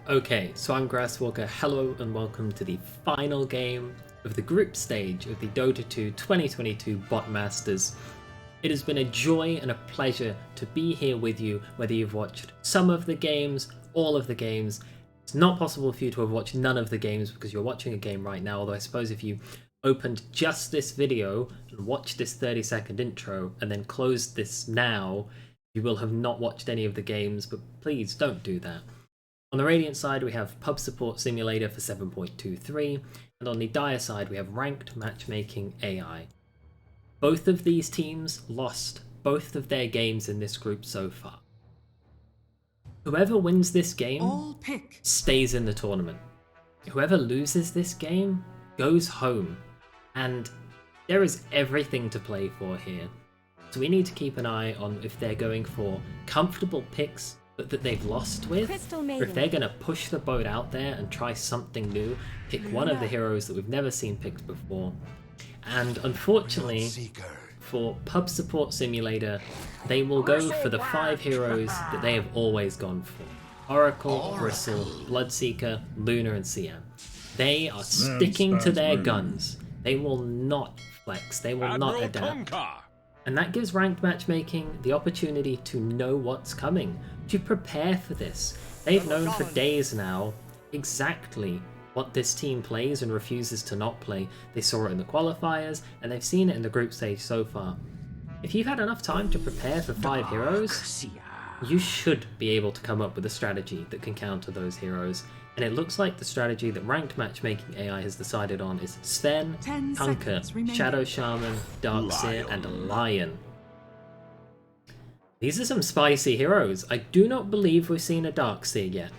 Okay, so I'm Grasswalker. Hello and welcome to the final game of the group stage of the Dota 2 2022 Bot Masters. It has been a joy and a pleasure to be here with you, whether you've watched some of the games, all of the games. It's not possible for you to have watched none of the games because you're watching a game right now, although I suppose if you opened just this video and watched this 30-second intro and then closed this now, you will have not watched any of the games, but please don't do that. On the Radiant side, we have Pub Support Simulator for 7.23, and on the Dire side, we have Ranked Matchmaking AI. Both of these teams lost both of their games in this group so far. Whoever wins this game stays in the tournament. Whoever loses this game goes home, and there is everything to play for here. So we need to keep an eye on if they're going for comfortable picks but that they've lost with, or if they're going to push the boat out there and try something new, pick one of the heroes that we've never seen picked before. And unfortunately, for Pub Support Simulator, they will go for the 5 heroes that they have always gone for. Oracle, Bristle, Bloodseeker, Luna, and CM. They are sticking to their guns. They will not flex, they will not adapt. And that gives Ranked Matchmaking the opportunity to know what's coming, to prepare for this. They've known for days now exactly what this team plays and refuses to not play. They saw it in the qualifiers, and they've seen it in the group stage so far. If you've had enough time to prepare for 5 heroes, you should be able to come up with a strategy that can counter those heroes. And it looks like the strategy that Ranked Matchmaking AI has decided on is Sven, Kunkka, Shadow Shaman, Darkseer, and Lion. These are some spicy heroes. I do not believe we've seen a Darkseer yet.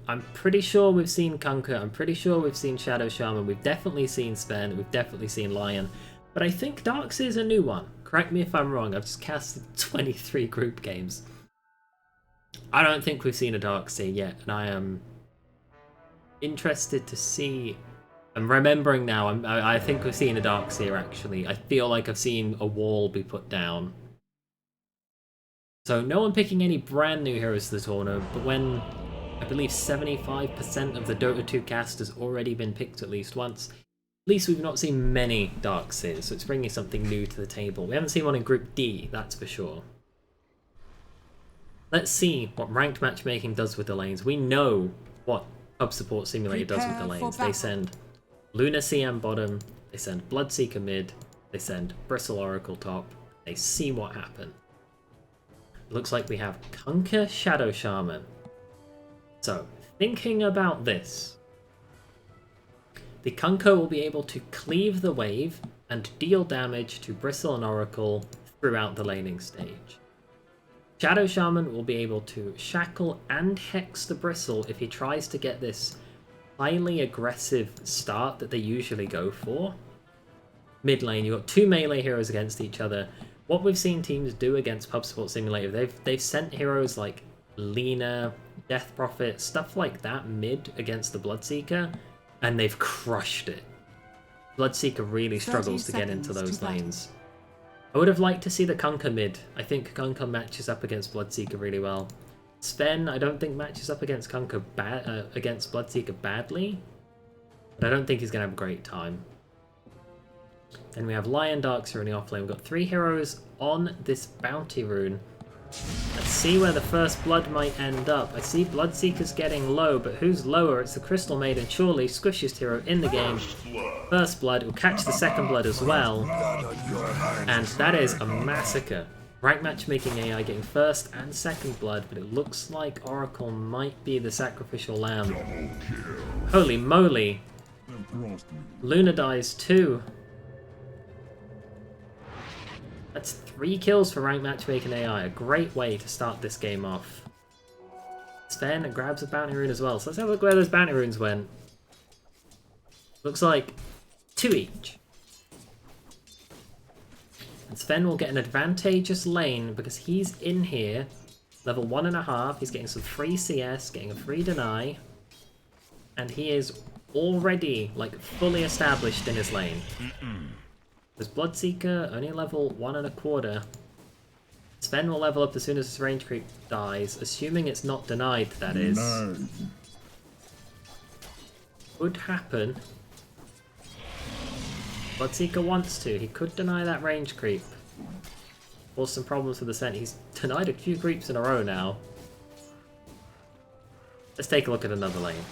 I'm pretty sure we've seen Kunkka, I'm pretty sure we've seen Shadow Shaman, we've definitely seen Sven, we've definitely seen Lion. But I think Darkseer's a new one. Correct me if I'm wrong, I've just casted 23 group games. I don't think we've seen a Darkseer yet, and I am interested to see. I'm remembering now, I think we've seen a Darkseer actually. I feel like I've seen a wall be put down. So no one picking any brand new heroes to the tournament, but when I believe 75% of the Dota 2 cast has already been picked at least once, at least we've not seen many Darkseers, so it's bringing something new to the table. We haven't seen one in Group D, that's for sure. Let's see what Ranked Matchmaking does with the lanes. We know what Pub Support Simulator does with the lanes. They send Luna CM bottom, they send Bloodseeker mid, they send Bristle Oracle top, they see what happens. Looks like we have Kunkka Shadow Shaman. So, thinking about this, the Kunkka will be able to cleave the wave and deal damage to Bristle and Oracle throughout the laning stage. Shadow Shaman will be able to shackle and hex the Bristle if he tries to get this highly aggressive start that they usually go for. Mid lane, you've got 2 melee heroes against each other. What we've seen teams do against Pub Support Simulator, they've sent heroes like Lina, Death Prophet, stuff like that mid against the Bloodseeker, and they've crushed it. Bloodseeker really struggles to get into those lanes. I would have liked to see the Kunkka mid. I think Kunkka matches up against Bloodseeker really well. Sven, I don't think matches up against Kunkka against Bloodseeker badly, but I don't think he's going to have a great time. Then we have Lion, Darkseer in the offlane. We've got 3 heroes on this bounty rune. Let's see where the first blood might end up. I see Bloodseeker's getting low, but who's lower? It's the Crystal Maiden, surely squishiest hero in the game. First blood, will catch the second blood as well. And that is a massacre. Rank Matchmaking AI getting first and second blood, but it looks like Oracle might be the sacrificial lamb. Holy moly. Luna dies too. That's 3 kills for Rank Matchmaking AI, a great way to start this game off. Sven grabs a bounty rune as well, so let's have a look where those bounty runes went. Looks like 2 each. And Sven will get an advantageous lane because he's in here, level 1.5, he's getting some free CS, getting a free deny, and he is already like fully established in his lane. There's Bloodseeker, only level 1.25. Sven will level up as soon as his range creep dies, assuming it's not denied, that is. No. Could happen. Bloodseeker wants to. He could deny that range creep. Cause some problems with the Sven. He's denied a few creeps in a row now. Let's take a look at another lane.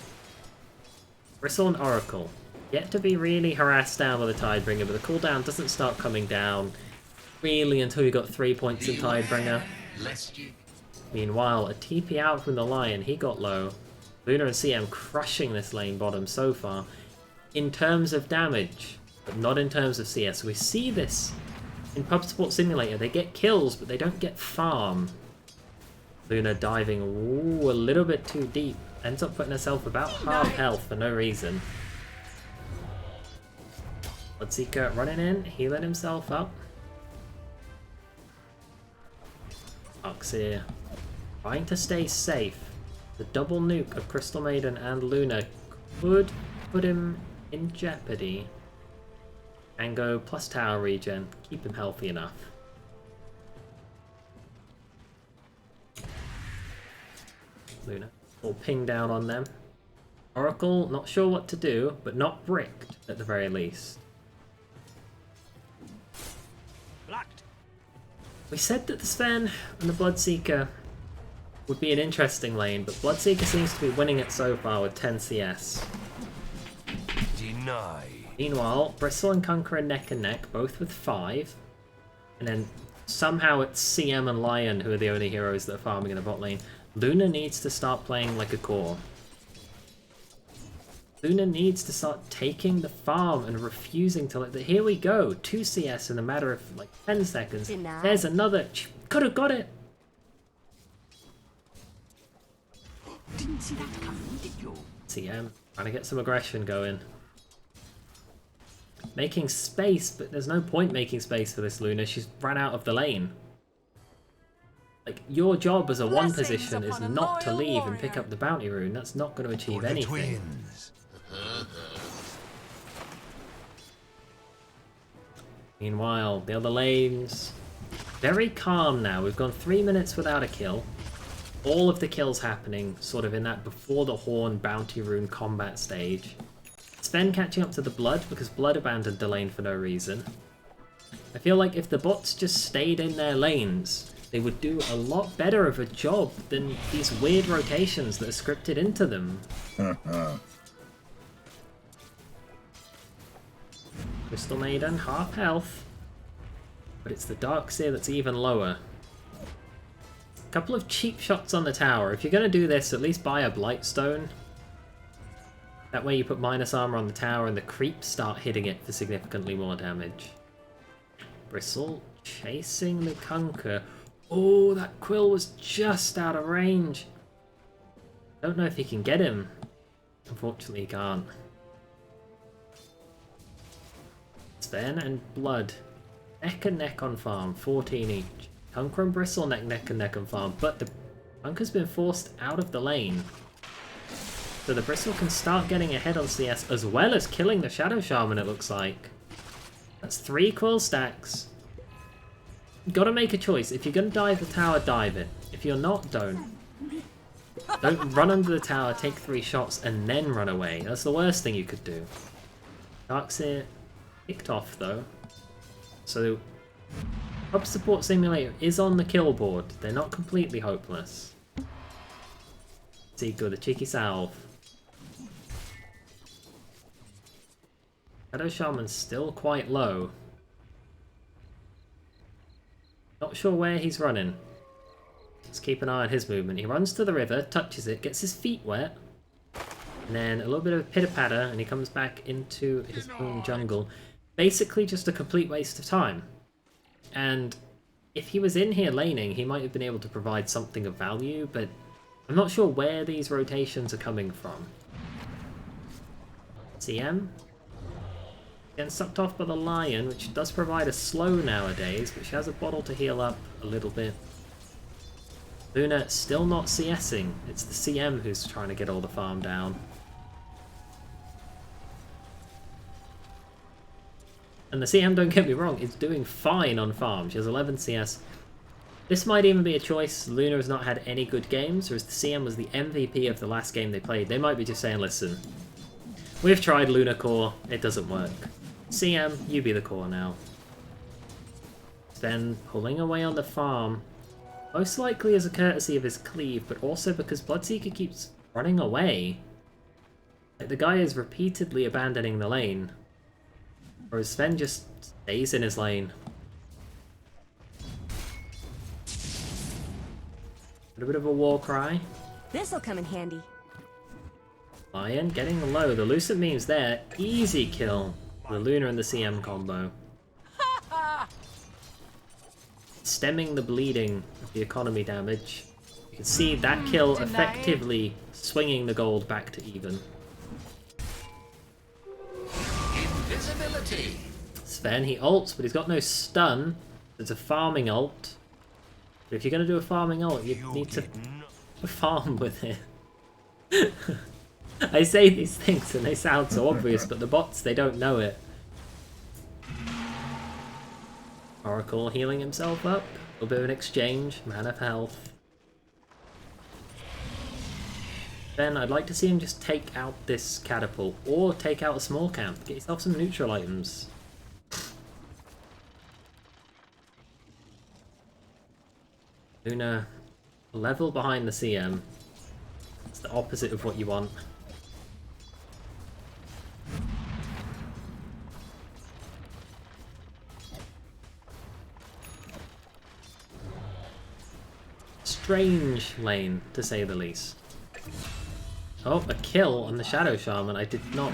Bristle and Oracle. Yet to be really harassed down with the Tidebringer, but the cooldown doesn't start coming down really until you got 3 points in Tidebringer. Meanwhile, a TP out from the Lion, he got low. Luna and CM crushing this lane bottom so far. In terms of damage, but not in terms of CS. We see this in Pub Support Simulator. They get kills, but they don't get farm. Luna diving a little bit too deep. Ends up putting herself about half health for no reason. Bloodseeker running in, healing himself up. Oxir trying to stay safe. The double nuke of Crystal Maiden and Luna could put him in jeopardy. And go plus tower regen, keep him healthy enough. Luna will ping down on them. Oracle, not sure what to do, but not bricked at the very least. Blocked. We said that the Sven and the Bloodseeker would be an interesting lane, but Bloodseeker seems to be winning it so far with 10 CS. Deny. Meanwhile, Bristle and Conqueror neck and neck, both with 5. And then somehow it's CM and Lion who are the only heroes that are farming in the bot lane. Luna needs to start playing like a core. Luna needs to start taking the farm and refusing to let the... Here we go, 2 CS in a matter of like 10 seconds. Deny. There's another... Could have got it! Didn't see that coming, did you? CM, trying to get some aggression going. Making space, but there's no point making space for this Luna. She's run out of the lane. Like, your job as a 1 position is not to leave and pick up the bounty rune. That's not going to achieve anything. Meanwhile, the other lanes, very calm now. We've gone 3 minutes without a kill. All of the kills happening sort of in that before the Horn bounty rune combat stage. Sven catching up to the Blood because Blood abandoned the lane for no reason. I feel like if the bots just stayed in their lanes, they would do a lot better of a job than these weird rotations that are scripted into them. Crystal Maiden, half health. But it's the Darkseer that's even lower. A couple of cheap shots on the tower. If you're going to do this, at least buy a Blightstone. That way you put minus armor on the tower and the creeps start hitting it for significantly more damage. Bristle chasing the Conquer. Oh, that Quill was just out of range. Don't know if he can get him. Unfortunately, he can't. Sven and Blood. Neck and neck on farm, 14 each. Conquer and Bristle neck and neck on farm, but the Conquer's been forced out of the lane. So the Bristle can start getting ahead on CS as well as killing the Shadow Shaman, it looks like. That's 3 Quill stacks. Gotta make a choice. If you're gonna dive the tower, dive it. If you're not, don't. Don't run under the tower, take 3 shots, and then run away. That's the worst thing you could do. Darkseer kicked off, though. So, Pub Support Simulator is on the kill board. They're not completely hopeless. Seeker with a cheeky salve. Shadow Shaman's still quite low. Not sure where he's running. Let's keep an eye on his movement. He runs to the river, touches it, gets his feet wet, and then a little bit of a pitter-patter, and he comes back into his own jungle. Basically just a complete waste of time. And if he was in here laning, he might have been able to provide something of value, but I'm not sure where these rotations are coming from. CM? Getting sucked off by the Lion, which does provide a slow nowadays, but she has a bottle to heal up a little bit. Luna still not CSing. It's the CM who's trying to get all the farm down. And the CM, don't get me wrong, is doing fine on farm. She has 11 CS. This might even be a choice. Luna has not had any good games, whereas the CM was the MVP of the last game they played. They might be just saying, listen, we've tried Luna core, it doesn't work. CM, you be the core now. Then pulling away on the farm, most likely as a courtesy of his cleave, but also because Bloodseeker keeps running away. Like, the guy is repeatedly abandoning the lane, whereas Sven just stays in his lane. A bit of a war cry. This'll come in handy. Lion getting low. The Lucent Meme's there. Easy kill. The Luna and the CM combo. Stemming the bleeding of the economy damage. You can see that kill effectively swinging the gold back to even. Invisibility. Sven, he ults, but he's got no stun. It's a farming ult. But if you're going to do a farming ult, you need to farm with it. I say these things and they sound so obvious, but the bots, they don't know it. Oracle healing himself up. A little bit of an exchange. Mana for health. Then I'd like to see him just take out this catapult, or take out a small camp. Get yourself some neutral items. Luna, level behind the CM. It's the opposite of what you want. Strange lane, to say the least. Oh, a kill on the Shadow Shaman. I did not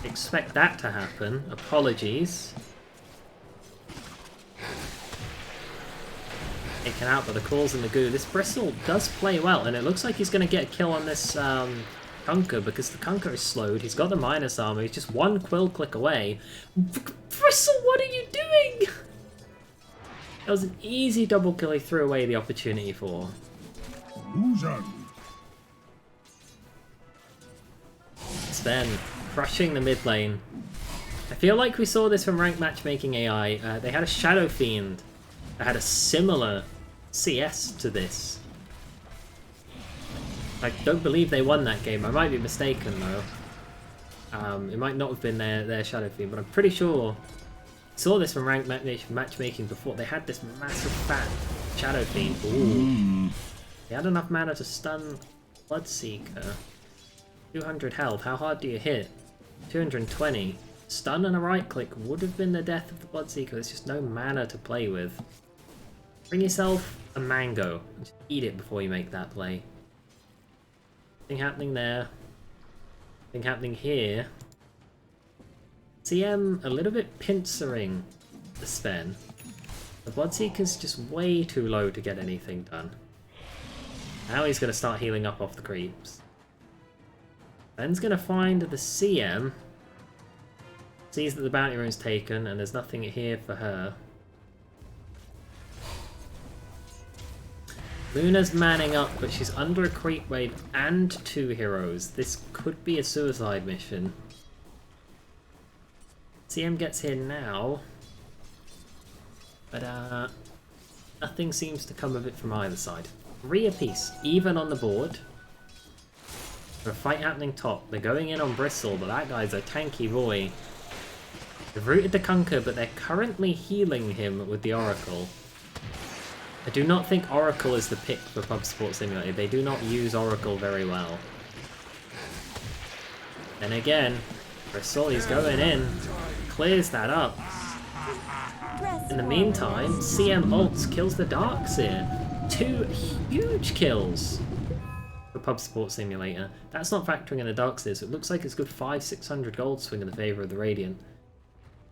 expect that to happen. Apologies. Taken out by the calls and the goo. This Bristle does play well, and it looks like he's going to get a kill on this Kunkka, because the Kunkka is slowed. He's got the minus armor. He's just one quill click away. Bristle, what are you doing? That was an easy double kill he threw away the opportunity for. Sven crushing the mid lane. I feel like we saw this from ranked matchmaking AI. They had a Shadow Fiend that had a similar CS to this. I don't believe they won that game. I might be mistaken though. It might not have been their Shadow Fiend, but I'm pretty sure I saw this from ranked matchmaking before. They had this massive fat Shadow Fiend. Ooh. They had enough mana to stun Bloodseeker. 200 health. How hard do you hit? 220. Stun and a right click would have been the death of the Bloodseeker. There's just no mana to play with. Bring yourself a mango. Just eat it before you make that play. Nothing happening there. Nothing happening here. CM a little bit pincering the Sven. The Bloodseeker's just way too low to get anything done. Now he's going to start healing up off the creeps. Ben's going to find the CM. Sees that the bounty rune's taken and there's nothing here for her. Luna's manning up, but she's under a creep wave and 2 heroes. This could be a suicide mission. CM gets here now, but nothing seems to come of it from either side. 3 apiece, even on the board. There's a fight happening top. They're going in on Bristle, but that guy's a tanky boy. They've rooted the Kunkka, but they're currently healing him with the Oracle. I do not think Oracle is the pick for Pub Sport Simulator. They do not use Oracle very well. Then again, Bristle, he's going in. Clears that up. In the meantime, CM ults, kills the Darkseer. 2 huge kills for Pub Sport Simulator. That's not factoring in the Darkseer, so it looks like it's good 500-600 gold swing in the favour of the Radiant.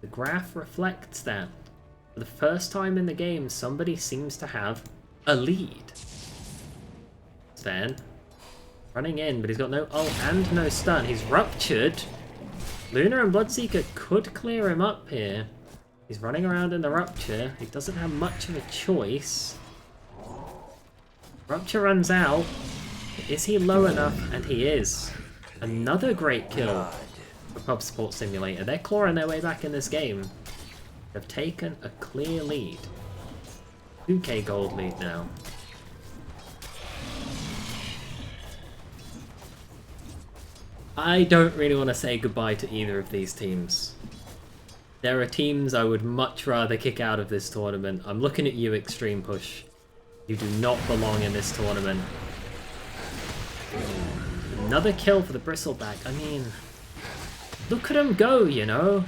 The graph reflects that. For the first time in the game, somebody seems to have a lead. Sven running in, but he's got no ult and no stun. He's ruptured. Luna and Bloodseeker could clear him up here. He's running around in the Rupture. He doesn't have much of a choice. Rupture runs out. Is he low enough? And he is. Another great kill for Pub Sport Simulator. They're clawing their way back in this game. They've taken a clear lead. 2k gold lead now. I don't really want to say goodbye to either of these teams. There are teams I would much rather kick out of this tournament. I'm looking at you, Extreme Push. You do not belong in this tournament. Another kill for the Bristleback. I mean, look at him go, you know?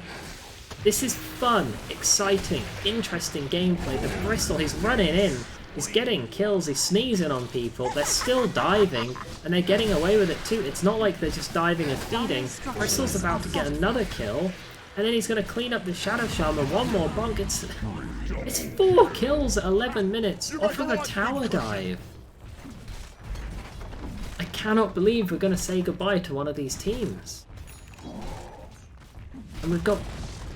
This is fun, exciting, interesting gameplay. The Bristle, he's running in. He's getting kills, he's sneezing on people. They're still diving, and they're getting away with it too. It's not like they're just diving and feeding. Bristle's about to get another kill. And then he's going to clean up the Shadow Shaman. One more bonk. It's 4 kills at 11 minutes off of a tower dive. I cannot believe we're going to say goodbye to one of these teams. And we've got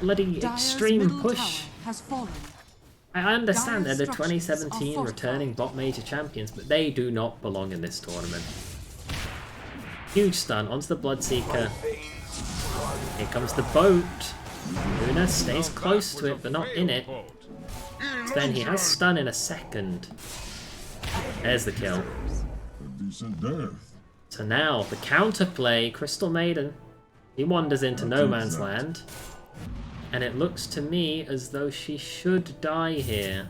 bloody Extreme Push. I understand they're the 2017 returning bot major champions, but they do not belong in this tournament. Huge stun onto the Bloodseeker. Here comes the boat. Luna stays close to it, but not in it. Then he has stun in a second. There's the kill. So now, the counterplay, Crystal Maiden. He wanders into no man's land. And it looks to me as though she should die here.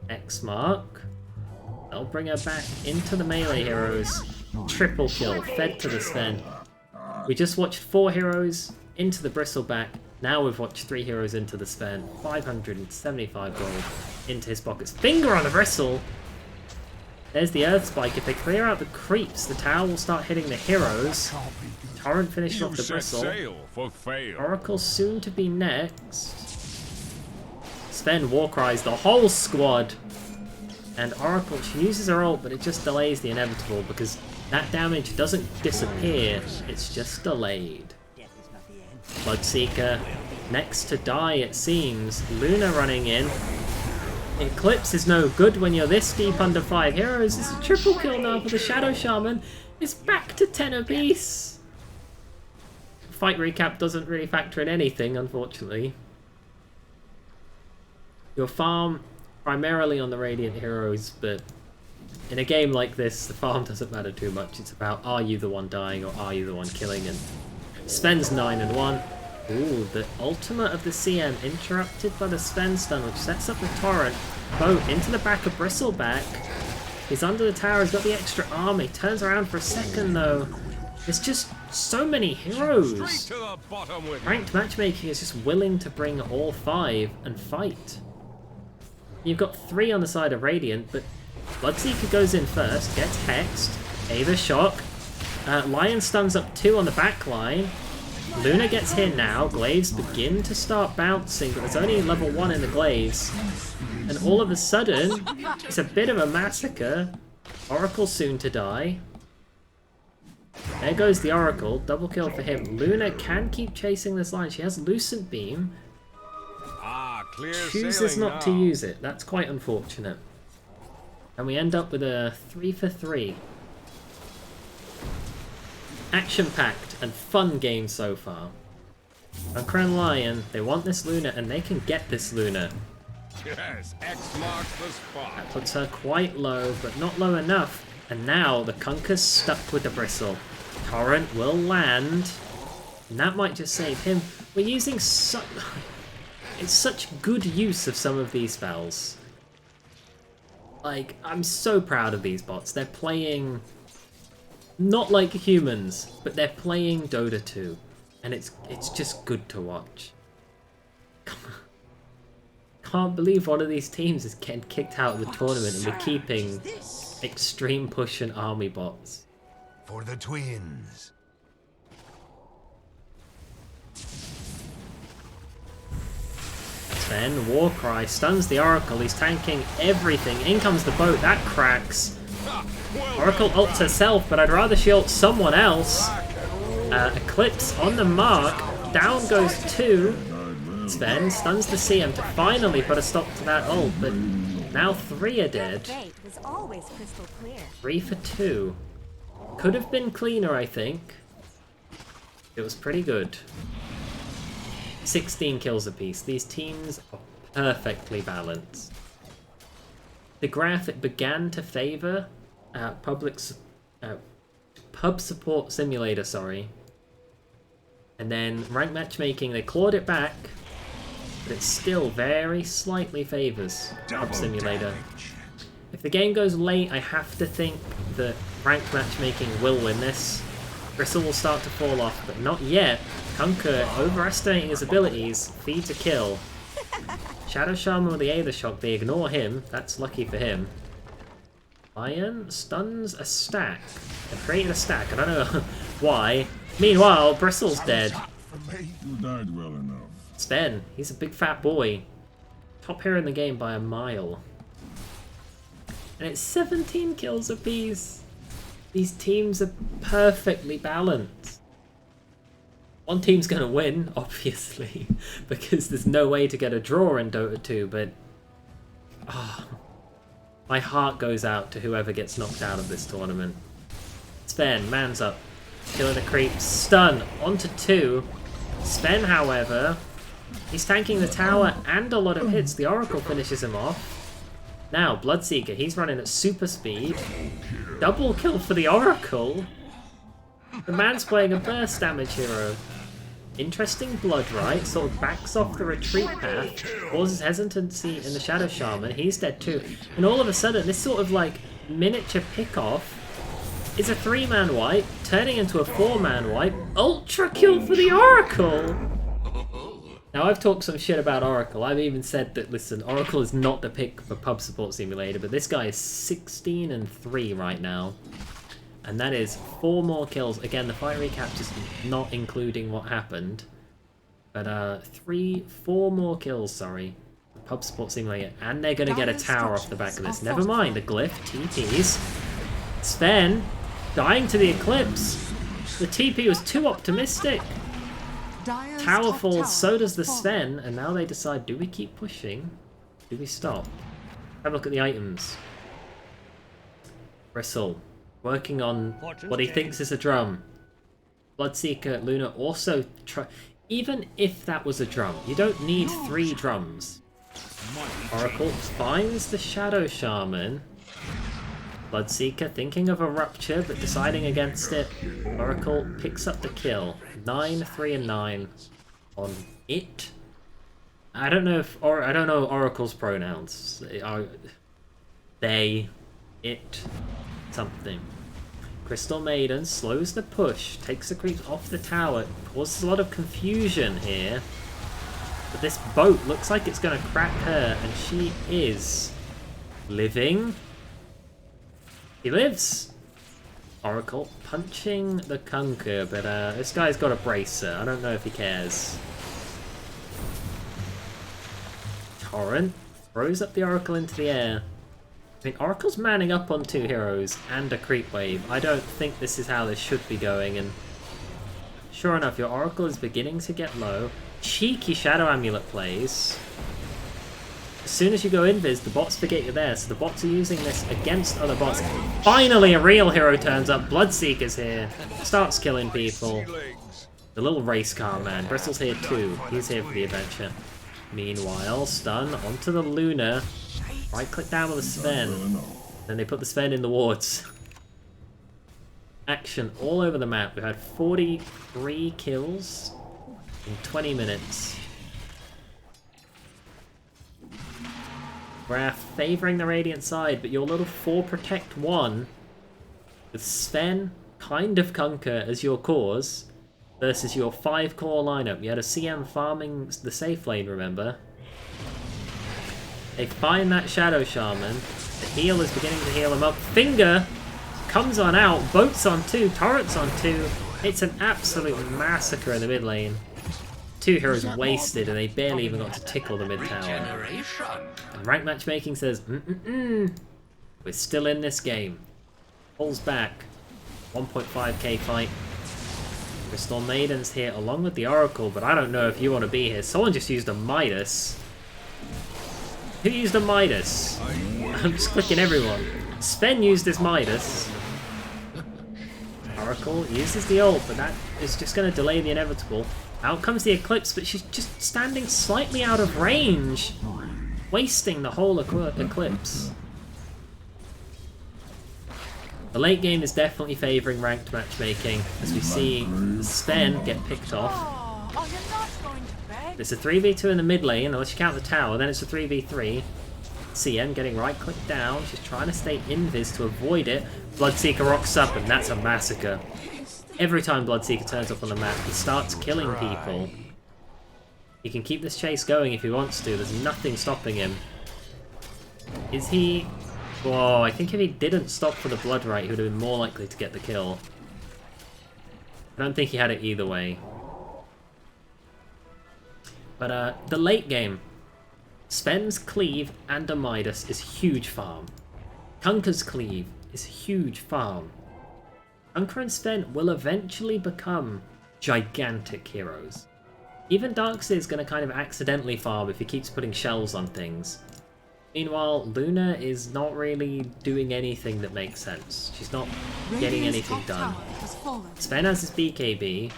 X mark. They'll bring her back into the melee heroes. Triple kill, fed to the Sven. We just watched 4 heroes into the Bristleback. Now we've watched 3 heroes into the Sven. 575 gold into his pockets. Finger on the Bristle! There's the Earth Spike. If they clear out the creeps, the tower will start hitting the heroes. Torrent finishing off the Bristle. Oracle soon to be next. Sven Warcries the whole squad. And Oracle, she uses her ult, but it just delays the inevitable because that damage doesn't disappear, it's just delayed. Bloodseeker next to die, it seems. Luna running in. Eclipse is no good when you're this deep under 5 heroes. It's a triple kill now for the Shadow Shaman. It's back to 10 apiece. Fight recap doesn't really factor in anything, unfortunately. Your farm primarily on the Radiant heroes, but in a game like this, the farm doesn't matter too much. It's about, are you the one dying or are you the one killing? And Sven's 9-1. Ooh, the ultimate of the CM interrupted by the Sven stun, which sets up the torrent. Boat into the back of Bristleback. He's under the tower, he's got the extra army. Turns around for a second though. There's just so many heroes. Ranked Matchmaking is just willing to bring all 5 and fight. You've got 3 on the side of Radiant, but Bloodseeker goes in first, gets hexed. Ava shock. Lion stuns up 2 on the back line. Luna gets here now. Glaives begin to start bouncing, but there's only level 1 in the Glaives. And all of a sudden, it's a bit of a massacre. Oracle soon to die. There goes the Oracle. Double kill for him. Luna can keep chasing this line. She has Lucent Beam. Chooses not to use it. That's quite unfortunate. And we end up with a 3 for 3. Action-packed and fun game so far. And Crown Lion, they want this Luna and they can get this Luna. Yes, X marks the spot. That puts her quite low, but not low enough. And now the Kunker's stuck with the Bristle. Torrent will land. And that might just save him. We're using it's such good use of some of these spells. Like, I'm so proud of these bots. They're playing not like humans, but they're playing Dota 2. And it's just good to watch. Can't believe one of these teams is getting kicked out of the tournament and we're keeping Extreme Push and Army bots. For the twins. Sven, Warcry, stuns the Oracle, he's tanking everything. In comes the boat, that cracks. Oracle ults herself, but I'd rather she ults someone else. Eclipse on the mark, down goes 2. Sven stuns the CM to finally put a stop to that ult, but now 3 are dead. 3 for 2. Could have been cleaner, I think. It was pretty good. 16 kills apiece. These teams are perfectly balanced. the graph, it began to favor pub support simulator, sorry. And then ranked matchmaking, they clawed it back, but it still very slightly favors pub simulator. If the game goes late, I have to think that ranked matchmaking will win this. Bristle will start to fall off, but not yet. Kunkka, overestimating his abilities, feeds a kill. Shadow Shaman with the Aether Shock, they ignore him. That's lucky for him. Iron stuns a stack. They've created a stack, I don't know why. Meanwhile, Bristle's dead. You died well enough. Sven, he's a big fat boy. Top hero in the game by a mile. And it's 17 kills apiece. These teams are perfectly balanced. One team's gonna win, obviously, because there's no way to get a draw in Dota 2, but... Oh, my heart goes out to whoever gets knocked out of this tournament. Sven, man's up. Killing the creep. Stun. Onto 2. Sven, however, he's tanking the tower and a lot of hits. The Oracle finishes him off. Now, Bloodseeker, he's running at super speed. Double kill for the Oracle. The man's playing a burst damage hero. Interesting blood, right? Sort of backs off the retreat path, causes hesitancy in the Shadow Shaman. He's dead too. And all of a sudden, this sort of like miniature pick-off is a 3-man wipe, turning into a 4-man wipe. Ultra kill for the Oracle! Now, I've talked some shit about Oracle. I've even said that, listen, Oracle is not the pick for Pub Support Simulator, but this guy is 16-3 right now. And that is 4 more kills. Again, the fight recap is not including what happened. But 4 more kills, sorry. Pub Support Simulator. And they're going to get a tower off the back of this. Never mind, the glyph, TPs. Sven, dying to the Eclipse. The TP was too optimistic. Tower falls, so does the Sven. And now they decide, do we keep pushing? Do we stop? Have a look at the items. Bristle. Working on what he thinks is a drum. Bloodseeker, Luna also try. Even if that was a drum, you don't need 3 drums. Oracle finds the Shadow Shaman. Bloodseeker thinking of a rupture but deciding against it. Oracle picks up the kill. 9, 3, and 9 on it. I don't know if I don't know Oracle's pronouns. They, it. Something. Crystal Maiden slows the push, takes the creeps off the tower, causes a lot of confusion here. But this boat looks like it's going to crack her, and she is living. He lives. Oracle punching the Kunkka, but this guy's got a bracer. I don't know if he cares. Torrent throws up the Oracle into the air. I mean, Oracle's manning up on 2 heroes and a creep wave. I don't think this is how this should be going, and sure enough, your Oracle is beginning to get low. Cheeky Shadow Amulet plays. As soon as you go invis, the bots forget you're there, so the bots are using this against other bots. Finally, a real hero turns up. Bloodseeker's here. Starts killing people. The little race car man. Bristle's here too. He's here for the adventure. Meanwhile, stun onto the Luna. Right-click down with the Sven. Then they put the Sven in the wards. Action all over the map. We've had 43 kills in 20 minutes. Graph favouring the Radiant side, but your little 4 protect 1 with Sven, kind of Kunkka as your cores versus your 5 core lineup. You had a CM farming the safe lane, remember? They find that Shadow Shaman. The heal is beginning to heal him up. Finger comes on out. Boats on 2. Torrents on 2. It's an absolute massacre in the mid lane. 2 heroes wasted and they barely even got to tickle the mid tower. And rank matchmaking says, we're still in this game. Pulls back. 1.5k fight. Crystal Maiden's here along with the Oracle, but I don't know if you want to be here. Someone just used a Midas. Who used a Midas? I'm just clicking everyone. Sven used his Midas. Oracle uses the ult, but that is just going to delay the inevitable. Out comes the Eclipse, but she's just standing slightly out of range. Wasting the whole Eclipse. The late game is definitely favouring ranked matchmaking, as we see Sven get picked off. Oh, you're not going to beg. It's a 3v2 in the mid lane, unless you count the tower, then it's a 3v3. CM getting right click down, she's trying to stay invis to avoid it. Bloodseeker rocks up, and that's a massacre. Every time Bloodseeker turns up on the map, he starts killing people. He can keep this chase going if he wants to, there's nothing stopping him. Is he... Whoa, I think if he didn't stop for the blood right, he would have been more likely to get the kill. I don't think he had it either way. But the late game. Sven's Cleave and a Midas is huge farm. Kunker's Cleave is huge farm. Kunker and Sven will eventually become gigantic heroes. Even Darkseid is going to kind of accidentally farm if he keeps putting shells on things. Meanwhile, Luna is not really doing anything that makes sense. She's not getting anything done. Sven has his BKB.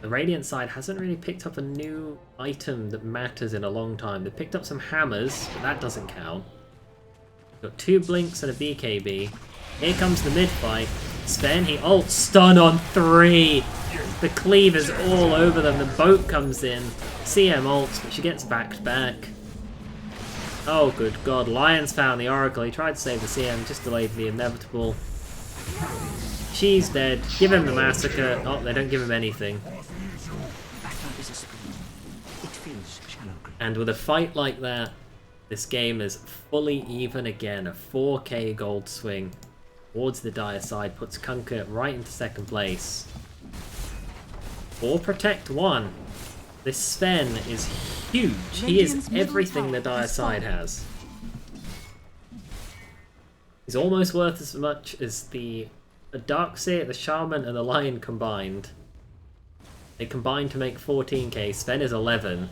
The Radiant side hasn't really picked up a new item that matters in a long time. They picked up some hammers, but that doesn't count. Got 2 blinks and a BKB. Here comes the mid fight. Sven, he ults, stun on 3. The cleave is all over them. The boat comes in. CM ults, but she gets backed back. Oh, good god. Lion's found the Oracle. He tried to save the CM, just delayed the inevitable. She's dead. Give him the massacre. Oh, they don't give him anything. And with a fight like that, this game is fully even again. A 4k gold swing towards the dire side puts Kunker right into second place. Or Protect 1. This Sven is huge. He is everything the dire side has. He's almost worth as much as the Darkseer, the Shaman, and the Lion combined. They combined to make 14k. Sven is 11.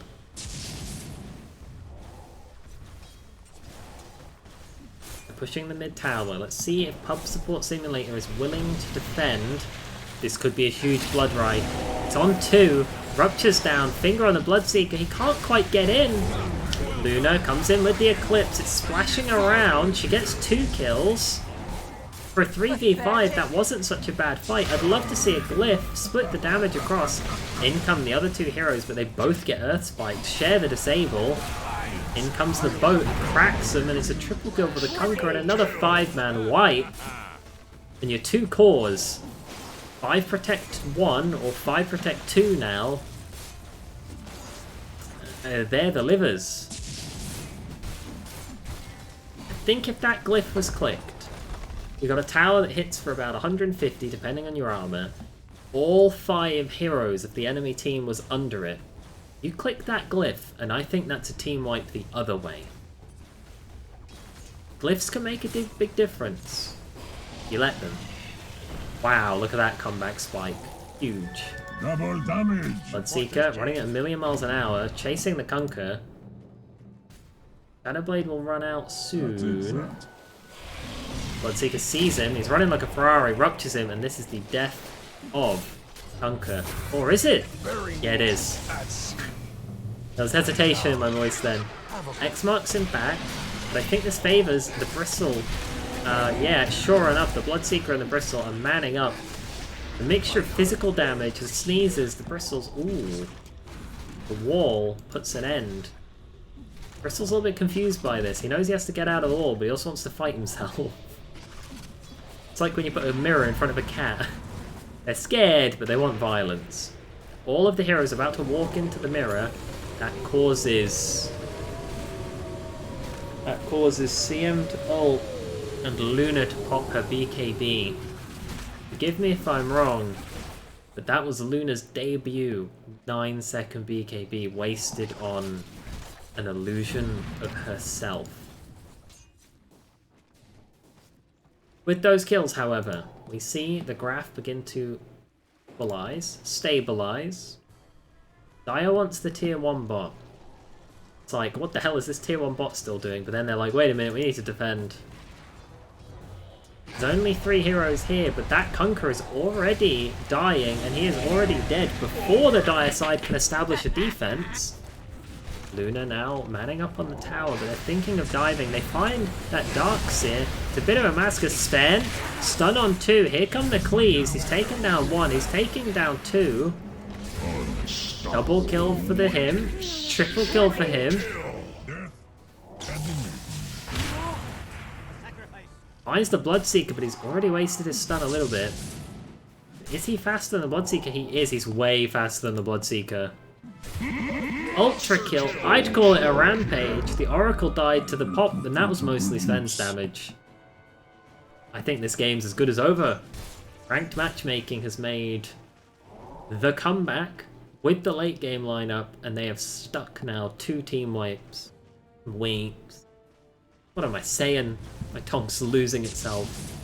They're pushing the mid tower. Let's see if Pub Support Simulator is willing to defend. This could be a huge blood ride. It's on 2. Rupture's down. Finger on the Bloodseeker. He can't quite get in. Luna comes in with the Eclipse. It's splashing around. She gets 2 kills. For a 3v5, that wasn't such a bad fight. I'd love to see a Glyph split the damage across. In come the other 2 heroes, but they both get Earth Spikes. Share the Disable. In comes the boat, cracks them, and it's a triple kill for the Kunker and another 5-man wipe. And your 2 cores. 5 Protect 1 or 5 Protect 2 now. They're the livers. I think if that Glyph was clicked, you got a tower that hits for about 150 depending on your armor. All 5 heroes of the enemy team was under it. You click that Glyph, and I think that's a team wipe the other way. Glyphs can make a big difference. You let them. Wow, look at that comeback spike. Huge. Double damage. Bloodseeker running at 1,000,000 miles an hour, chasing the Kunker. Shadowblade will run out soon. Bloodseeker sees him, he's running like a Ferrari, ruptures him, and this is the death of Kunker. Or is it? Yeah, it is. There was hesitation in my voice then. X marks him back, but I think this favours the Bristle. Yeah, sure enough, the Bloodseeker and the Bristle are manning up. The mixture of physical damage, the sneezes, the Bristles, ooh. The wall puts an end. Bristle's a little bit confused by this. He knows he has to get out of the wall, but he also wants to fight himself. It's like when you put a mirror in front of a cat. They're scared, but they want violence. All of the heroes are about to walk into the mirror. That causes CM to ult and Luna to pop her BKB. Forgive me if I'm wrong, but that was Luna's debut 9-second BKB wasted on an illusion of herself. With those kills, however, we see the graph begin to stabilize. Dire wants the tier 1 bot. It's like, what the hell is this tier 1 bot still doing? But then they're like, wait a minute, we need to defend. There's only 3 heroes here, but that Kunker is already dying, and he is already dead before the Dire side can establish a defense. Luna now manning up on the tower, but they're thinking of diving. They find that Darkseer. It's a bit of a mask of Sven. Stun on 2. Here come the Cleaves. He's taken down 1. He's taking down 2. Double kill for him. Triple kill for him. Finds the Bloodseeker, but he's already wasted his stun a little bit. Is he faster than the Bloodseeker? He is. He's way faster than the Bloodseeker. Ultra kill. I'd call it a rampage. The Oracle died to the pop, and that was mostly Sven's damage. I think this game's as good as over. Ranked Matchmaking has made the comeback with the late game lineup, and they have stuck now 2 team wipes. Weeps. What am I saying? My tongue's losing itself.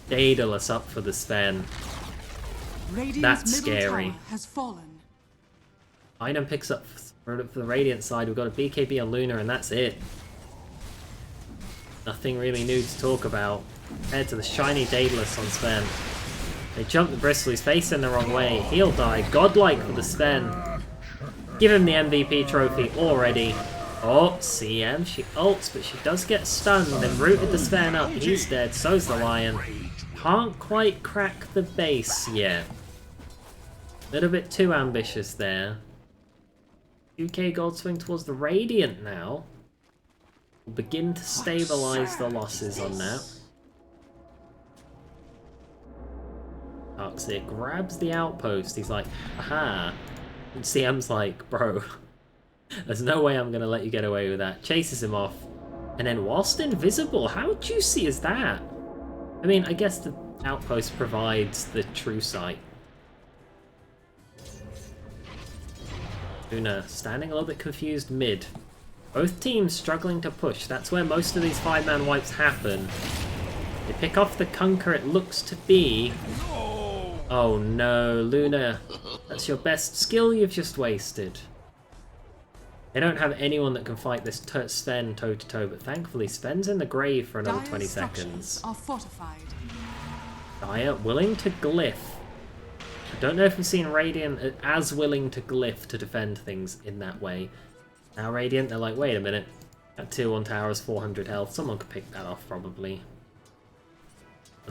Daedalus up for the Sven. That's scary. Has fallen. Item picks up for the Radiant side. We've got a BKB on Luna, and that's it. Nothing really new to talk about compared to the shiny Daedalus on Sven. They jump the Bristle. He's facing the wrong way. He'll die. Godlike for the Sven. Give him the MVP trophy already. Oh, CM. She ults, but she does get stunned. Then rooted the Sven up. He's dead. So's the Lion. Can't quite crack the base yet. A little bit too ambitious there. 2k gold swing towards the Radiant now. We'll begin to stabilize the losses on that. Darkseer grabs the outpost. He's like, aha. And CM's like, bro, there's no way I'm going to let you get away with that. Chases him off. And then whilst invisible, how juicy is that? I mean, I guess the outpost provides the true sight. Luna standing a little bit confused mid. Both teams struggling to push. That's where most of these 5-man wipes happen. They pick off the Kunker, it looks to be. Oh no, Luna. That's your best skill you've just wasted. They don't have anyone that can fight this Sven toe-to-toe, but thankfully Sven's in the grave for another 20 seconds. Are fortified. Dire willing to glyph. I don't know if we've seen Radiant as willing to glyph to defend things in that way. Now Radiant, they're like, wait a minute. That tier 1 tower is 400 health. Someone could pick that off, probably.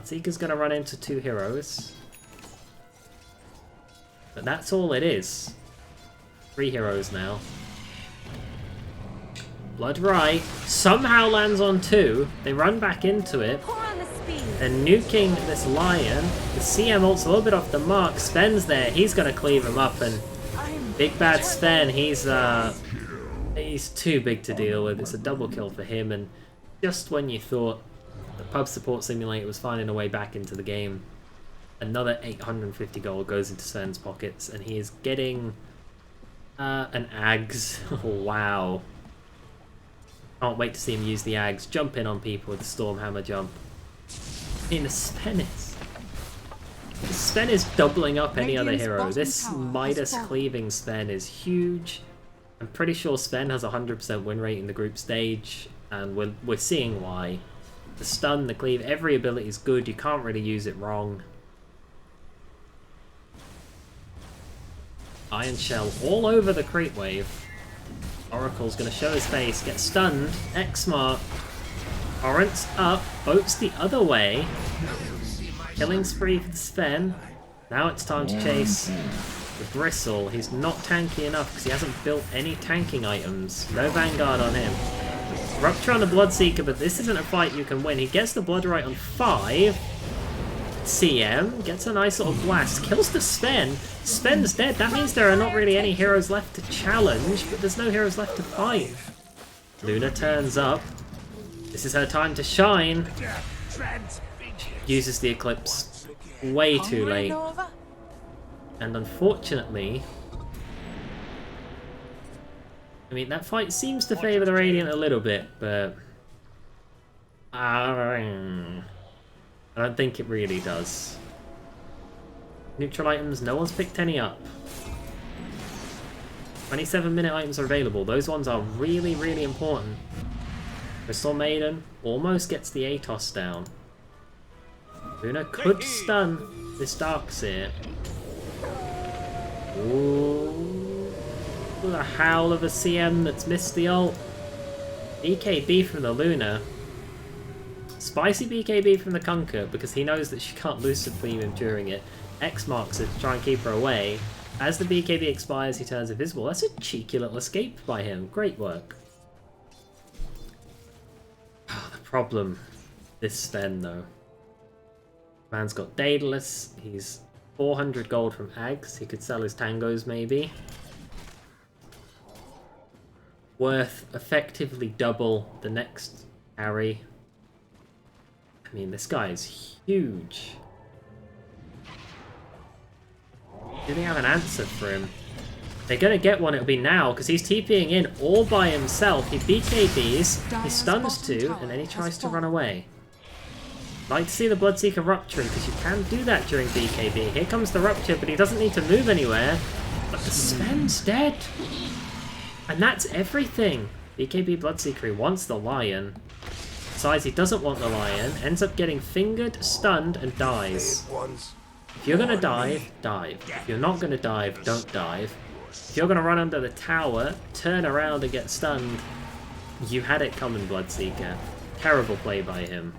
Seeker's going to run into 2 heroes. But that's all it is. 3 heroes now. Blood right. Somehow lands on 2. They run back into it. And nuking this Lion. The CM ult's a little bit off the mark. Sven's there. He's going to cleave him up. And big bad Sven, he's too big to deal with. It's a double kill for him. And just when you thought the pub support simulator was finding a way back into the game, another 850 gold goes into Sven's pockets. And he is getting an Ags. Wow. Can't wait to see him use the Ags. Jump in on people with the Stormhammer jump. The Sven is doubling up any other hero. This Midas cleaving Sven is huge. I'm pretty sure Sven has 100% win rate in the group stage, and we're seeing why. The stun, the cleave, every ability is good. You can't really use it wrong. Iron Shell all over the creep wave. Oracle's going to show his face, get stunned. X-Mark. Torrent's up, boats the other way. Killing spree for the Sven. Now it's time to chase the Bristle. He's not tanky enough because he hasn't built any tanking items. No Vanguard on him. Rupture on the Bloodseeker, but this isn't a fight you can win. He gets the Blood right on 5. CM gets a nice little blast. Kills the Sven. Sven's dead. That means there are not really any heroes left to challenge, but there's no heroes left to fight. Luna turns up. This is her time to shine. Uses the Eclipse way too late. And unfortunately, I mean, that fight seems to favour the Radiant a little bit, but I don't think it really does. Neutral items, no one's picked any up. 27-minute items are available. Those ones are really, really important. Crystal Maiden almost gets the Atos down. Luna could stun this Darkseer. Ooh. With a howl of a CM that's missed the ult. BKB from the Luna. Spicy BKB from the Kunkka because he knows that she can't lucid beam him during it. X marks it to try and keep her away. As the BKB expires, he turns invisible. That's a cheeky little escape by him. Great work. The problem. This Sven though. Man's got Daedalus. He's 400 gold from Ags. He could sell his tangos maybe. Worth effectively double the next carry. I mean, this guy is huge. Do they have an answer for him? They're gonna get one, it'll be now, because he's TPing in all by himself. He BKBs, he stuns two, and then he tries to run away. Like to see the Bloodseeker rupturing, because you can do that during BKB. Here comes the rupture, but he doesn't need to move anywhere. But the Sven's dead. And that's everything. BKB Bloodseeker, he wants the lion. Decides he doesn't want the lion, ends up getting fingered, stunned, and dies. If you're gonna dive, dive. If you're not gonna dive, don't dive. If you're gonna run under the tower, turn around and get stunned. You had it coming, Bloodseeker. Terrible play by him.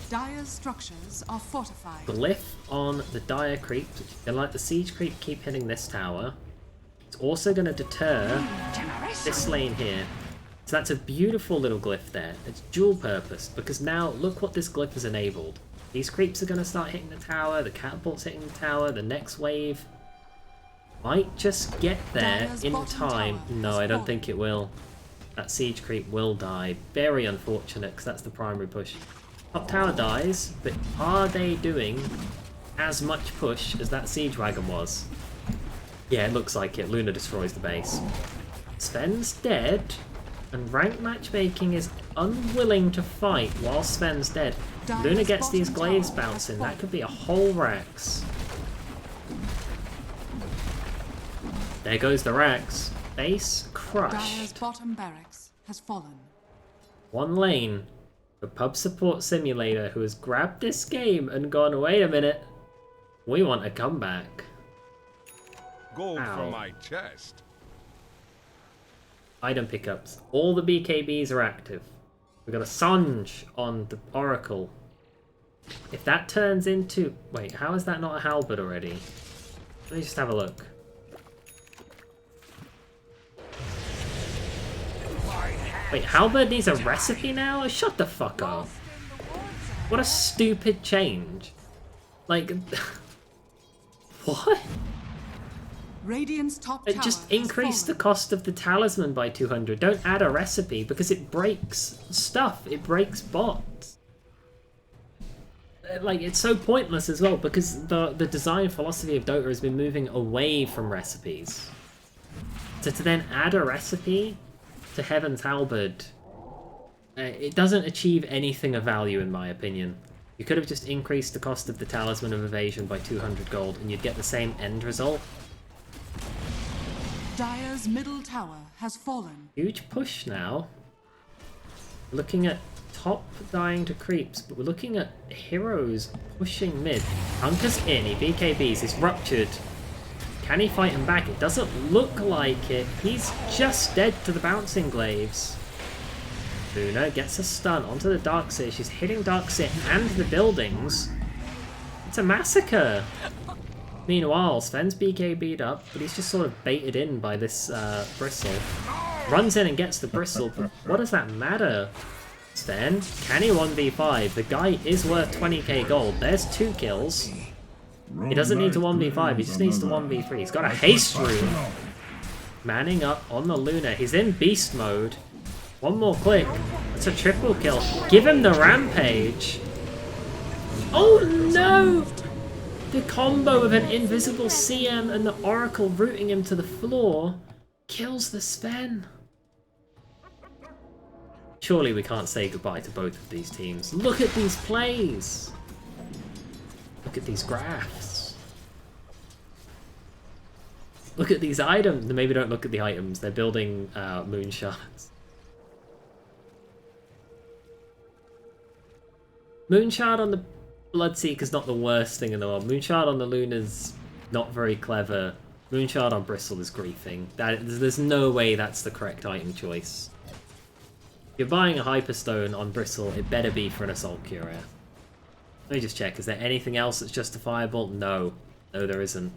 Dire's structures are fortified. Glyph on the Dire creeps, which is gonna let the siege creep keep hitting this tower. It's also gonna deter this lane here. So that's a beautiful little glyph there. It's dual purpose, because now look what this glyph has enabled. These creeps are gonna start hitting the tower, the catapult's hitting the tower, the next wave might just get there in time. No, I don't think it will. That siege creep will die. Very unfortunate, because that's the primary push. Top tower dies, but are they doing as much push as that siege wagon was? Yeah, it looks like it. Luna destroys the base. Sven's dead, and ranked matchmaking is unwilling to fight while Sven's dead. Luna gets these glaives bouncing. That could be a whole Rax. There goes the Rax. Base crushed. Dire's bottom barracks has fallen. One lane. The pub support simulator who has grabbed this game and gone, wait a minute. We want a comeback. Gold Ow. from my chest. Item pickups. All the BKBs are active. We've got a Sanj on the Oracle. If that turns into... Wait, how is that not a halberd already? Let me just have a look. Wait, halberd needs a recipe now? Shut the fuck up. What a stupid change. Like... What? Radiant's top It tower just has increased the fallen. cost of the talisman by 200. Don't add a recipe because it breaks stuff. It breaks bots. Like, it's so pointless as well because the design philosophy of Dota has been moving away from recipes. So to then add a recipe to Heaven's Halberd, it doesn't achieve anything of value in my opinion. You could have just increased the cost of the Talisman of Evasion by 200 gold and you'd get the same end result. Dire's middle tower has fallen. Huge push now. Looking at top dying to creeps, but we're looking at heroes pushing mid. Hunker's in, he BKBs, he's ruptured. Can he fight him back? It doesn't look like it. He's just dead to the bouncing glaives. Luna gets a stun onto the Darkseer. She's hitting Darkseer and the buildings. It's a massacre. Meanwhile, Sven's BKB'd up, but he's just sort of baited in by this bristle. Runs in and gets the bristle, but what does that matter? Sven, can he 1v5? The guy is worth 20k gold. There's 2 kills. He doesn't need to 1v5, he just needs to 1v3. He's got a haste rune. Manning up on the Luna. He's in beast mode. One more click. It's a triple kill. Give him the rampage. Oh no! The combo of an invisible CM and the Oracle rooting him to the floor kills the Sven. Surely we can't say goodbye to both of these teams. Look at these plays. Look at these graphs. Look at these items. Maybe don't look at the items. They're building moonshards. Moonshard on the Bloodseeker's not the worst thing in the world. Moonshard on the Luna's not very clever. Moonshard on Bristle is griefing. There's no way that's the correct item choice. If you're buying a Hyperstone on Bristle, it better be for an Assault Courier. Let me just check, is there anything else that's justifiable? No. No, there isn't.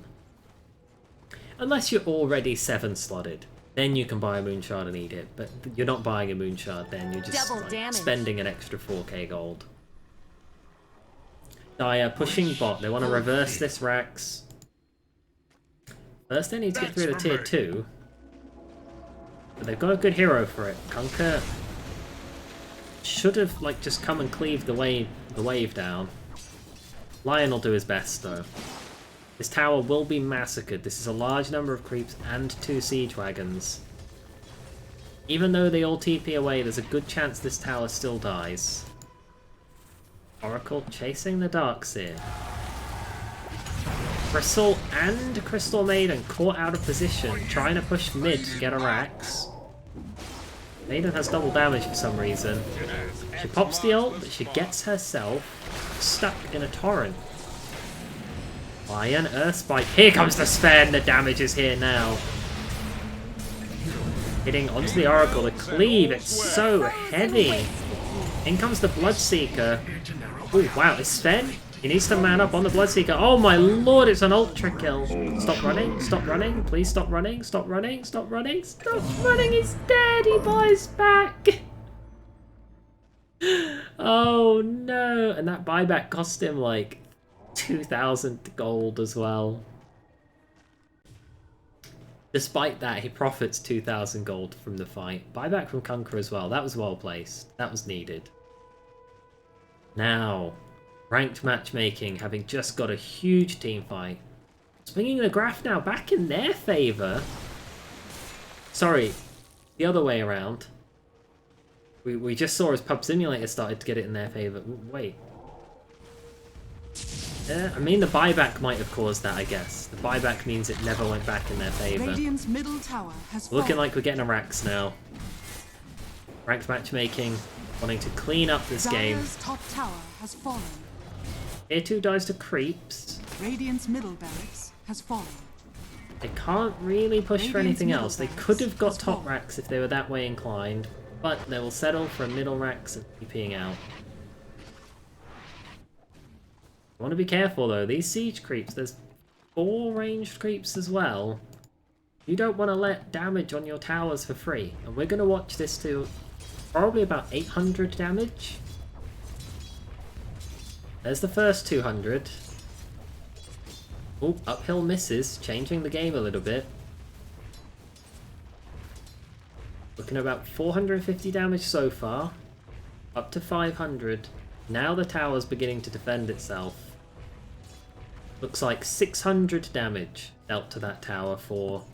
Unless you're already 7-slotted. Then you can buy a Moonshard and eat it. But you're not buying a Moonshard then, you're just like, spending an extra 4k gold. Dire pushing bot. They want to reverse this Rax. First they need to get through the tier 2. But they've got a good hero for it. Kunkka should have like just come and cleaved the wave down. Lion will do his best though. This tower will be massacred. This is a large number of creeps and 2 siege wagons. Even though they all TP away, there's a good chance this tower still dies. Oracle chasing the Darkseer. Bristle and Crystal Maiden caught out of position, trying to push mid to get a Rax. Maiden has double damage for some reason. She pops the ult, but she gets herself stuck in a torrent. Lion, Earthspike. Here comes the Sven! The damage is here now. Hitting onto the Oracle. The cleave, it's so heavy. In comes the Bloodseeker. Oh wow, is Sven? He needs to man up on the Bloodseeker. Oh my lord, it's an ultra kill. Stop running, stop running, please stop running, stop running, stop running, stop running, he's dead, he buys back. Oh no, and that buyback cost him like 2,000 gold as well. Despite that, he profits 2,000 gold from the fight. Buyback from Kunkka as well, that was well placed, that was needed. Now, ranked matchmaking, having just got a huge team fight. Swinging the graph now back in their favour. Sorry, the other way around. We just saw as Pub Simulator started to get it in their favour. Wait. I mean, the buyback might have caused that, I guess. The buyback means it never went back in their favour. Radiant's middle tower has Looking like we're getting a Rax now. Ranked matchmaking, wanting to clean up this game. top tower has fallen. Tier 2 dies to creeps. Radiant's middle barracks has fallen. They can't really push for anything middle else. They barracks could have got has top fallen. racks if they were that way inclined, but they will settle for a middle racks and TPing out. I want to be careful though. These siege creeps, there's 4 ranged creeps as well. You don't want to let damage on your towers for free. And we're going to watch this to probably about 800 damage. There's the first 200. Oh, uphill misses, changing the game a little bit. Looking at about 450 damage so far. Up to 500. Now the tower's beginning to defend itself. Looks like 600 damage dealt to that tower for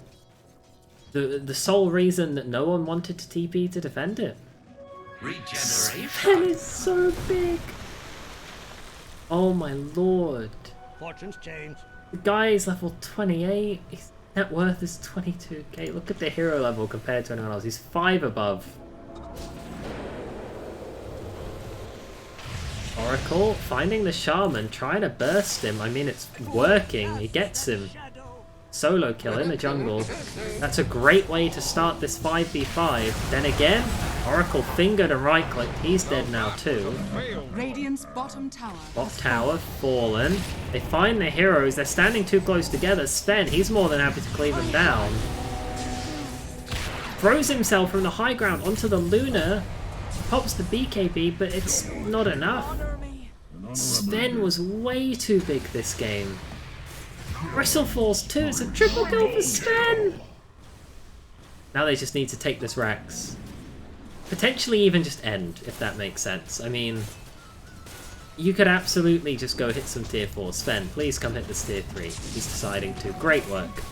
the sole reason that no one wanted to TP to defend it. Sven is so big. Oh my lord. Fortunes change. The guy is level 28. His net worth is 22k. Look at the hero level compared to anyone else. He's 5 above. Oracle finding the Shaman, trying to burst him. I mean, it's working. He gets him. Solo kill in the jungle. That's a great way to start this 5v5. Then again, Oracle fingered and right-clicked. He's dead now too. Radiant's bottom tower. Bot tower fallen. They find the heroes. They're standing too close together. Sven, he's more than happy to cleave them down. Throws himself from the high ground onto the Luna. Pops the BKB, but it's not enough. Sven was way too big this game. Bristle falls too. It's a triple kill for Sven. Now they just need to take this Rax. Potentially even just end, if that makes sense. I mean, you could absolutely just go hit some tier 4. Sven, please come hit this tier 3. He's deciding to. Great work.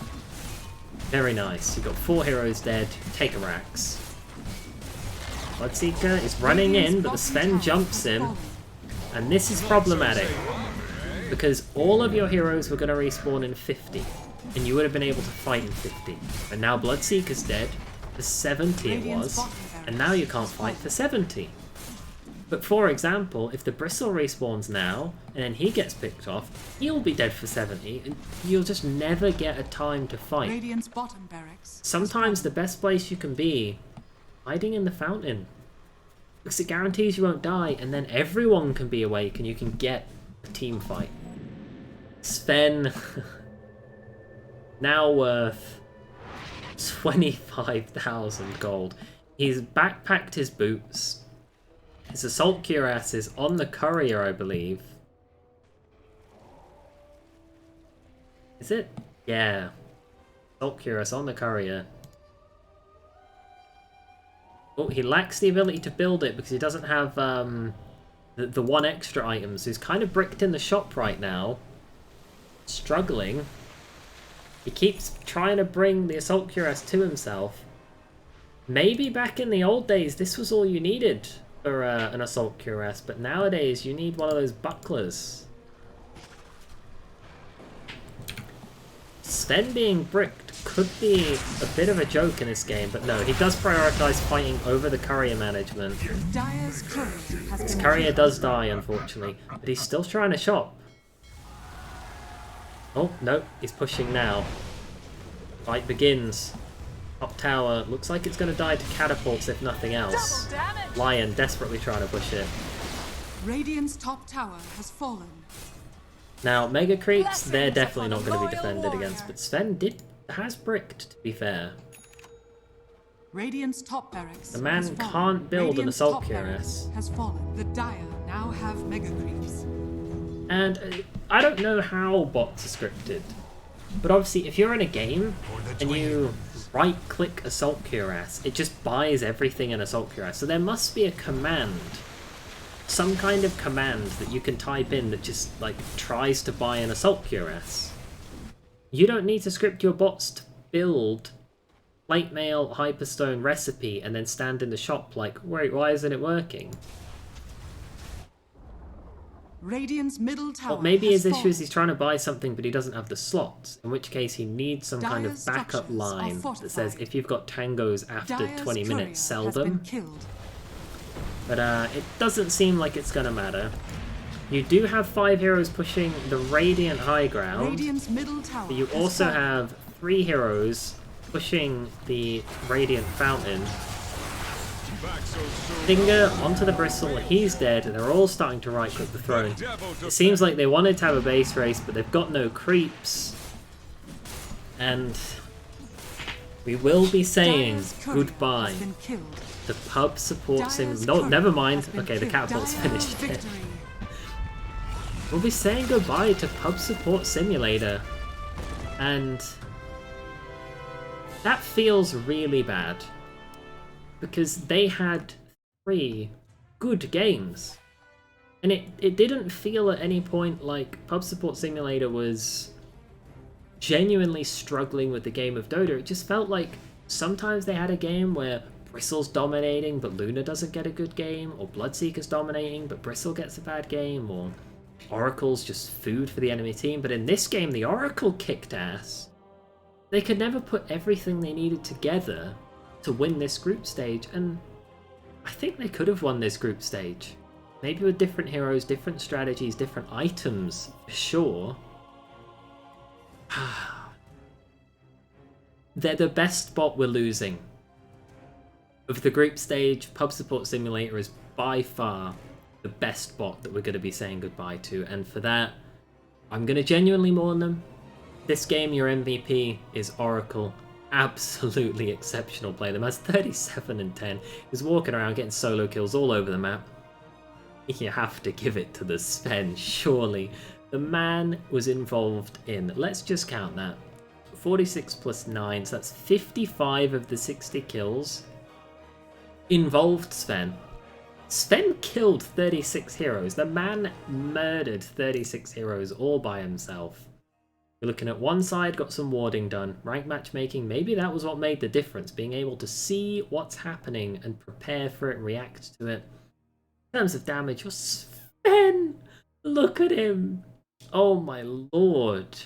Very nice. You've got 4 heroes dead. Take a Rax. Bloodseeker is running in, but the Sven jumps him. And this is problematic. Because all of your heroes were going to respawn in 50. And you would have been able to fight in 50. But now Bloodseeker's dead. For 70 it was. And now you can't fight for 70. But for example, if the Bristle respawns now, and then he gets picked off, he'll be dead for 70, and you'll just never get a time to fight. Radiant's bottom barracks. Sometimes the best place you can be, hiding in the fountain. Because it guarantees you won't die, and then everyone can be awake, and you can get a team fight. Sven, now worth 25,000 gold. He's backpacked his boots. His assault cuirass is on the courier, I believe. Is it? Yeah. Assault cuirass on the courier. Oh, he lacks the ability to build it because he doesn't have the one extra item. So he's kind of bricked in the shop right now. Struggling. He keeps trying to bring the assault cuirass to himself. Maybe back in the old days this was all you needed for an assault cuirass, but nowadays you need one of those bucklers. Sven being bricked could be a bit of a joke in this game, but no, he does prioritize fighting over the courier management. Dire's courier has His been courier does die, unfortunately, but he's still trying to shop. Oh, no, he's pushing now. Fight begins. Top tower, looks like it's going to die to catapults if nothing else. Lion desperately trying to push it. Radiant's top tower has fallen. Now, Mega Creeps, they're definitely not going to be defended against, but Sven has bricked, to be fair. Radiant's top barracks. The man has fallen. can't build an Radiant's assault top barracks cuirass. has fallen. The Dire now have mega creeps. And I don't know how bots are scripted, but obviously if you're in a game and you right-click Assault Cuirass, it just buys everything in Assault Cuirass. So there must be a command, some kind of command that you can type in that just like tries to buy an Assault Cuirass. You don't need to script your bots to build plate mail hyperstone recipe and then stand in the shop like, wait, why isn't it working? Radiant's middle tower. Well, maybe has his issue is fallen. he's trying to buy something but he doesn't have the slots, in which case he needs some kind of Dire's backup structures are line that says fortified. if you've got tangos after Dire's 20 courier minutes, sell has them. been killed. But it doesn't seem like it's going to matter. You do have 5 heroes pushing the Radiant high ground, Radiant's middle tower. but you has also fallen. have 3 heroes pushing the Radiant fountain. Back so soon. Finger onto the Bristle, he's dead, and they're all starting to right-click the throne. It seems like they wanted to have a base race, but they've got no creeps. And we will be saying Dire's courier goodbye has been killed. to pub support sim. Dire's No, courier never mind. has been Okay, the killed. catapult's Dire finished. victory. We'll be saying goodbye to Pub Support Simulator, and that feels really bad because they had 3 good games, and it didn't feel at any point like Pub Support Simulator was genuinely struggling with the game of Dota. It just felt like sometimes they had a game where Bristle's dominating but Luna doesn't get a good game, or Bloodseeker's dominating but Bristle gets a bad game, or Oracle's just food for the enemy team. But in this game, the Oracle kicked ass. They could never put everything they needed together to win this group stage, and I think they could have won this group stage. Maybe with different heroes, different strategies, different items, for sure. They're the best bot we're losing. Of the group stage, Pub Support Simulator is by far the best bot that we're going to be saying goodbye to, and for that, I'm going to genuinely mourn them. This game, your MVP is Oracle. Absolutely exceptional play. Them has 37 and 10. He's walking around getting solo kills all over the map. You have to give it to the Sven, surely. The man was involved in, let's just count that, 46 plus 9, so that's 55 of the 60 kills. Involved Sven. Sven killed 36 heroes. The man murdered 36 heroes all by himself. You're looking at one side, got some warding done. Rank matchmaking, maybe that was what made the difference. Being able to see what's happening and prepare for it and react to it. In terms of damage, you're Sven! Look at him! Oh my lord.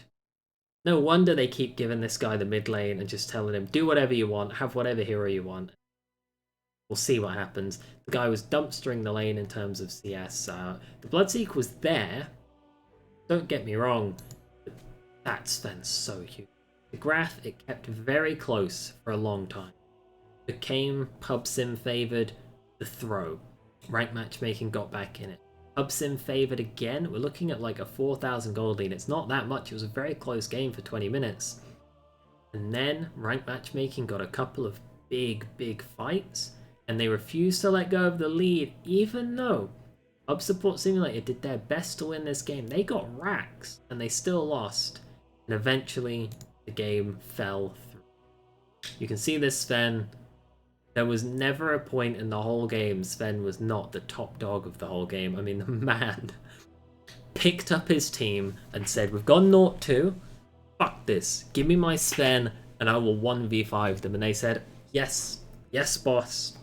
No wonder they keep giving this guy the mid lane and just telling him, do whatever you want, have whatever hero you want. We'll see what happens. The guy was dumpstering the lane in terms of CS. The Bloodseek was there. Don't get me wrong. But that Sven's so huge. The Graph, it kept very close for a long time. Became PubSim favoured. The throw. Rank matchmaking got back in it. PubSim favoured again. We're looking at like a 4,000 gold lead. It's not that much. It was a very close game for 20 minutes. And then rank matchmaking got a couple of big fights. And they refused to let go of the lead, even though Pub Support Simulator did their best to win this game. They got racks, and they still lost. And eventually, the game fell through. You can see this Sven. There was never a point in the whole game Sven was not the top dog of the whole game. I mean, the man picked up his team and said, we've gone 0-2. Fuck this. Give me my Sven, and I will 1v5 them. And they said, yes, boss.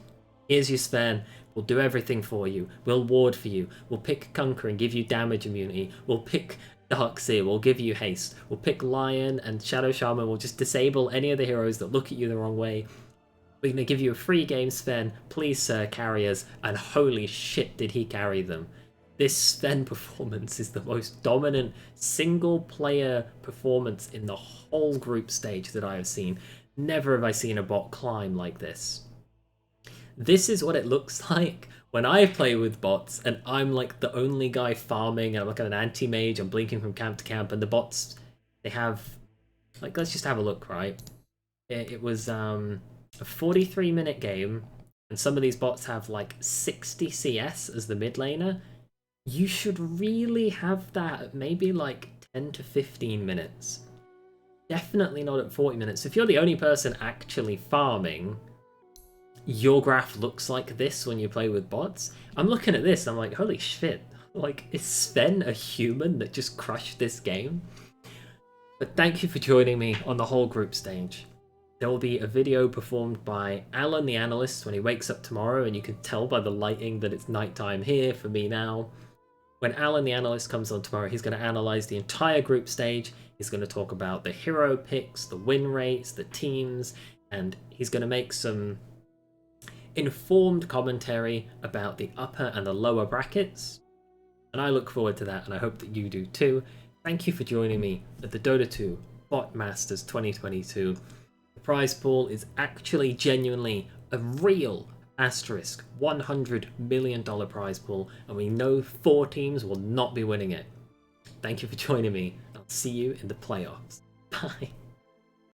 Here's your Sven. We'll do everything for you. We'll ward for you. We'll pick Conquer and give you damage immunity. We'll pick Darkseer. We'll give you haste. We'll pick Lion and Shadow Shaman. We'll just disable any of the heroes that look at you the wrong way. We're going to give you a free game, Sven. Please, sir, carry us. And holy shit, did he carry them. This Sven performance is the most dominant single-player performance in the whole group stage that I have seen. Never have I seen a bot climb like this. This is what it looks like when I play with bots and I'm like the only guy farming and I'm like an anti-mage, I'm blinking from camp to camp, and the bots, they have, like, let's just have a look, right? It was a 43-minute game, and some of these bots have like 60 CS as the mid laner. You should really have that at maybe like 10 to 15 minutes. Definitely not at 40 minutes. If you're the only person actually farming, your graph looks like this when you play with bots. I'm looking at this and I'm like, holy shit, like, is Sven a human that just crushed this game? But thank you for joining me on the whole group stage. There will be a video performed by Alan the Analyst when he wakes up tomorrow, and you can tell by the lighting that it's nighttime here for me now. When Alan the Analyst comes on tomorrow, he's going to analyze the entire group stage. He's going to talk about the hero picks, the win rates, the teams, and he's going to make some informed commentary about the upper and the lower brackets. And I look forward to that, and I hope that you do too. Thank you for joining me at the Dota 2 Bot Masters 2022. The prize pool is actually genuinely a real asterisk $100 million prize pool, and we know 4 teams will not be winning it. Thank you for joining me. I'll see you in the playoffs. Bye.